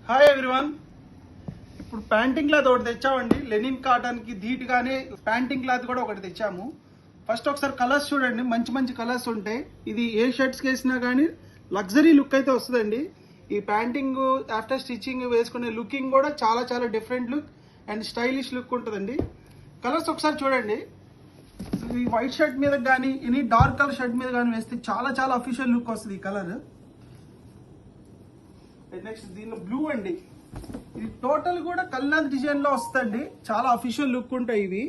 Hi everyone. ఇప్పుడు panting cloth ఒకటి తెచ్చామండి. Linen cotton కి ధీటుగానే ప్యాంటింగ్ క్లాత్ కూడా ఒకటి తెచ్చాము. ఫస్ట్ ఒకసారి కలర్స్ చూడండి, మంచి మంచి కలర్స్ ఉంటాయి. ఇది ఏ షర్ట్స్ కి వేసినా కానీ లగ్జరీ లుక్ అయితే వస్తుందండి. ఈ ప్యాంటింగ్ ఆఫ్టర్ స్టిచ్చింగ్ వేసుకునే లుకింగ్ కూడా చాలా చాలా different look and stylish look ఉంటుందండి. కలర్స్ ఒకసారి చూడండి. ఈ వైట్ షర్ట్ మీద కానీ ఎనీ డార్క్ కలర్ షర్ట్ మీద కానీ వేస్తే చాలా చాలా అఫీషియల్ లుక్ వస్తుంది ఈ కలర్. నెక్స్ట్ దీనిలో బ్లూ అండి. ఇది టోటల్ కూడా కల్నాథ్ డిజైన్ లో వస్తుంది. చాలా అఫీషియల్ లుక్ ఉంటాయి ఇవి.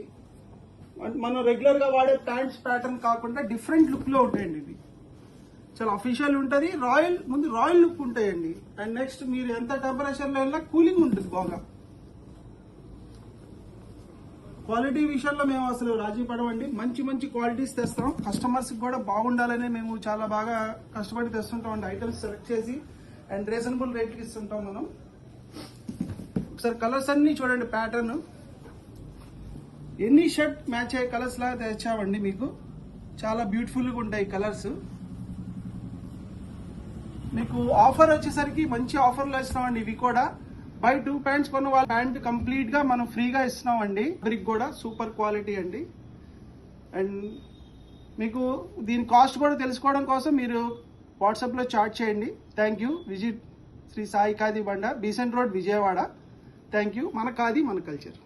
మనం రెగ్యులర్ గా వాడే ప్యాంట్స్ ప్యాటర్న్ కాకుండా డిఫరెంట్ లుక్ లో ఉంటాయండి ఇవి. చాలా అఫీషియల్ ఉంటుంది. రాయల్ లుక్ ఉంటాయండి. అండ్ నెక్స్ట్ మీరు ఎంత టెంపరేచర్ లో వెళ్ళినా కూలింగ్ ఉంటుంది బాగా. క్వాలిటీ విషయంలో మేము అసలు రాజీ పడమండి. మంచి మంచి క్వాలిటీస్ తెస్తాం. కస్టమర్స్ కూడా బాగుండాలని మేము చాలా బాగా కష్టపడి తెస్తుంటాం అండి. ఐటమ్స్ సెలెక్ట్ చేసి అండ్ రీజనబుల్ రేట్కి ఇస్తుంటాం మనం. ఒకసారి కలర్స్ అన్ని చూడండి. ప్యాటర్న్ ఎన్ని షర్ట్ మ్యాచ్ అయ్యే కలర్స్ లాగా తెచ్చామండి. మీకు చాలా బ్యూటిఫుల్గా ఉంటాయి కలర్స్. మీకు ఆఫర్ వచ్చేసరికి మంచి ఆఫర్లు ఇస్తున్నామండి. ఇవి కూడా బై 2 ప్యాంట్స్ కొన్న వాళ్ళ ప్యాంట్ కంప్లీట్ గా మనం ఫ్రీగా ఇస్తున్నామండి. ఫ్యాబ్రిక్ కూడా సూపర్ క్వాలిటీ అండి. అండ్ మీకు దీని కాస్ట్ కూడా తెలుసుకోవడం కోసం మీరు వాట్సాప్లో చాట్ చేయండి. Thank you. Visit Sri Sai Khadi Banda, Besant road, Vijayawada. Thank you. మన ఖాదీ మన కల్చర్.